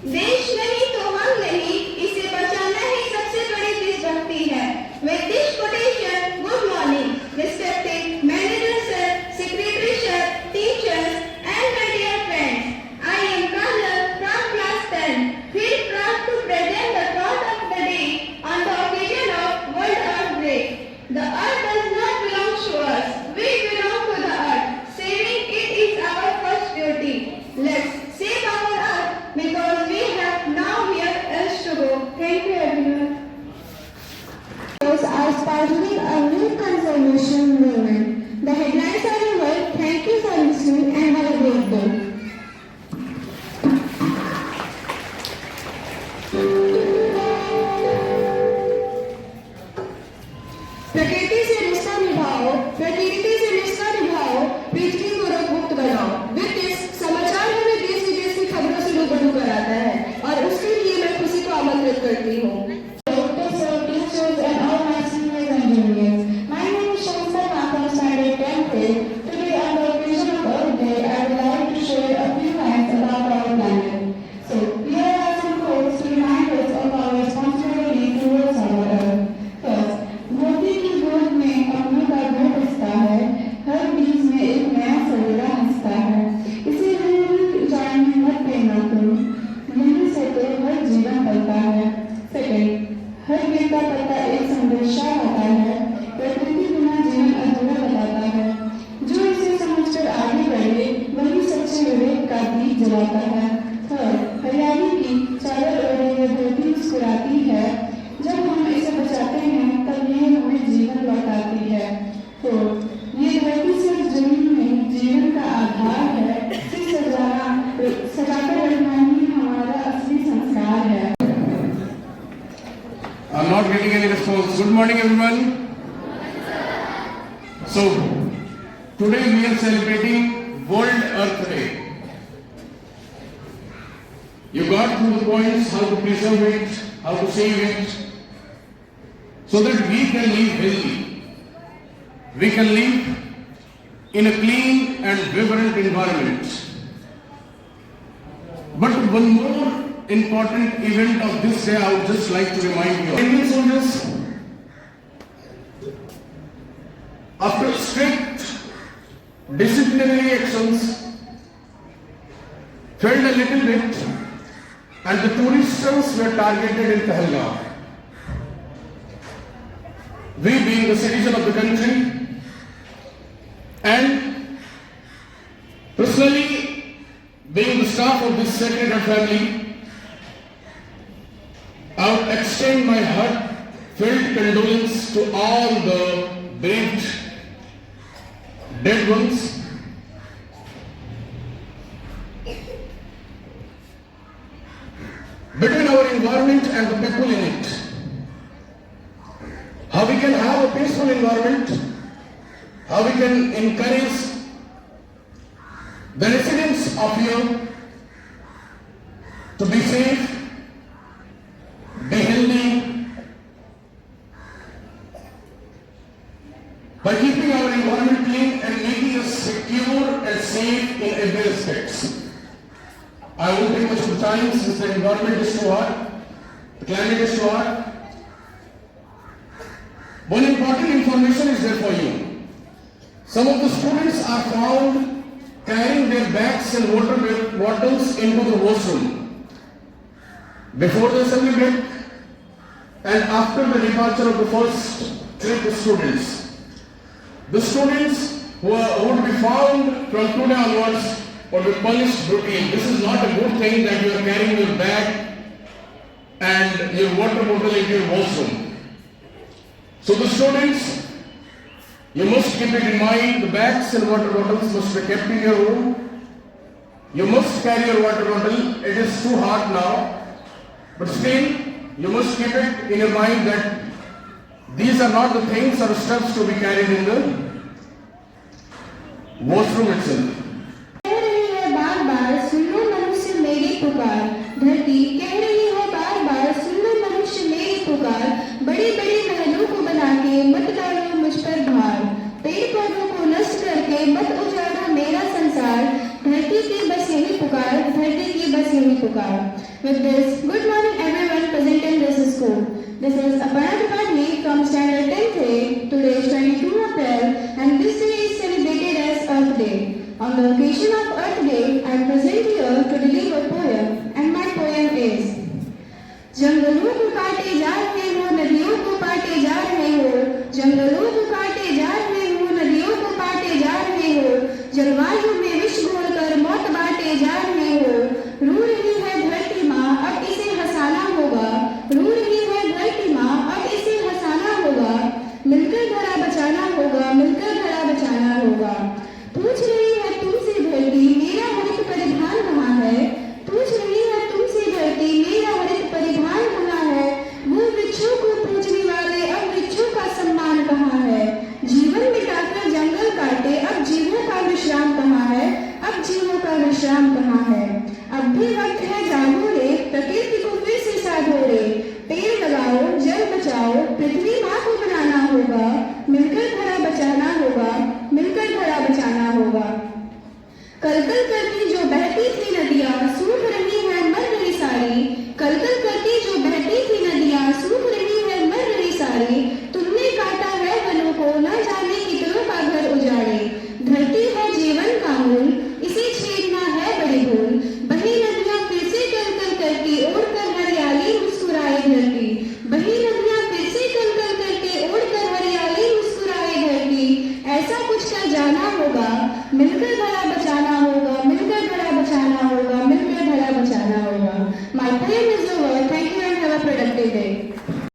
देश नहीं तो हम नहीं, इसे बचाना ही सबसे बड़ी देशभक्ति है। With this quotation, good morning, respected manager sir, secretary sir, teachers, and my dear friends. I am Kajal from class 10. Feel proud to present the thought of the day on the occasion of World Earth Day. The earth does not belong to us. We belong to the earth. Saving it is our first duty. Let's save our earth because we have nowhere else to go. Thank you everyone. Are sponsoring a new conservation movement. The headlines are over. Thank you for listening and have a great day. प्रकृति से रिश्ता निभाओ, प्रकृति से रिश्ता निभाओ, पृथ्वी को रोगमुक्त बनाओ। With this समाचार हमें देश विदेश की खबरों से रूबरू कराता है और उसके लिए मैं खुशी को आमंत्रित करती हूँ। हर गिर का पत्ता एक संदेशा होता है। प्रकृति बिना जीवन अधूरा बताता है। जो इसे समझकर आगे बढ़े वही सच्चे विवेक का दीप जलाता है। हरियाली की चारों ओर यह धरती मुस्कुराती है। जब हम इसे बचाते हैं तब यह हमें जीवन लौटाती है। तो ये धरती सिर्फ जमीन में जीवन का आधार है। इसे सजाकर रखना ही हमारा असली संस्कार है। I'm not getting any response. Good morning, everyone. So, today we are celebrating World Earth Day. You got through the points how to preserve it, how to save it, so that we can live healthy. We can live in a clean and vibrant environment. But one more important event of this day I would just like to remind you of. Indian soldiers, after strict disciplinary actions, failed a little bit and the tourists were targeted in Pahalgam. We being the citizen of the country and personally being the staff of this sacred family, I would extend my heartfelt condolence to all the brave dead ones. Between our environment and the people in it, how we can have a peaceful environment, how we can encourage the residents of here to be safe, be healthy, by keeping our environment clean and making us secure and safe in every aspect. I won't take much of the time since the environment is too hot, the climate is too hot. One important information is there for you. Some of the students are found carrying their bags and water bottles into the washroom before the assembly break and after the departure of the first trip students. The students who would be found from today onwards would be punished brutally. This is not a good thing that you are carrying your bag and your water bottle into your washroom. So the students, you must keep it in mind, the bags and water bottles must be kept in your room. You must carry your water bottle. It is too hot now, but still you must keep it in your mind that these are not the things or steps to be carried in the washroom itself. धरती कह रही है बार बार सुन लो मनुष्य मेरी पुकार। बड़े बड़े महलों को बना के मत डालो मुझ पर भार। पेड़ पौधों को नष्ट करके मत उजाड़ो मेरा संसार। धरती की बस यही पुकार, धरती की बस यही पुकार. With this, good morning everyone present in this school. This is Aparna Tripathi from standard 10th A. Today is 22 April and this day is celebrated as Earth Day. On the occasion of Earth Day, I am present here to deliver a poem and my poem is: जंगलों को काटे जा रहे हो, नदियों को काटे जा रहे हो, जंगलों को काटे जा रहे हो, नदियों को काटे जा रहे हो, जलवायु में विष घोलकर मौत बांटे जा रहे हो. रू रही है धरती माँ, अब इसे हंसाना होगा. रू रही है धरती माँ, अब इसे हंसाना होगा. मिलकर धरा बचाना होगा, मिलकर धरा बचाना होगा. पूछ रही है तुमसे धरती मेरा हरित परिधान कहाँ है. पूछ रही है तुमसे धरती मेरा हरित परिधान कहाँ है. वो वृक्षों को पूजने वाले अब वृक्षों का सम्मान कहाँ है. जीवन मिटाकर जंगल काटे, अब जीवों का विश्राम कहाँ है. अब जीवों का विश्राम कहाँ है. अब भी वक्त है जागो रे, प्रकृति को फिर से साधो रे. पेड़ लगाओ, जल बचाओ, पृथ्वी माँ को बनाना होगा. मिलकर धरा बचाना होगा, मिलकर धरा बचाना होगा. कल कल करती जो बहती थी नदियाँ सूख रही है मर रही सारी. कल कल करती जो बहती थी नदियाँ सूख रही है मर रही सारी. तुमने काटा है वनों को, न जाने कितनों का घर उजाड़े. धरती है जीवन का मूल, इसे छेड़ना है बड़ी भूल. बही नदियाँ फिर से कल कल करती, ओढ़ कर हरियाली मुस्कुराए धरती. बही नदियाँ फिर से कल कल करके ओढ़ कर हरियाली मुस्कुराए धरती. ऐसा कुछ कर जाना होगा, मिलकर धरा बचाना होगा,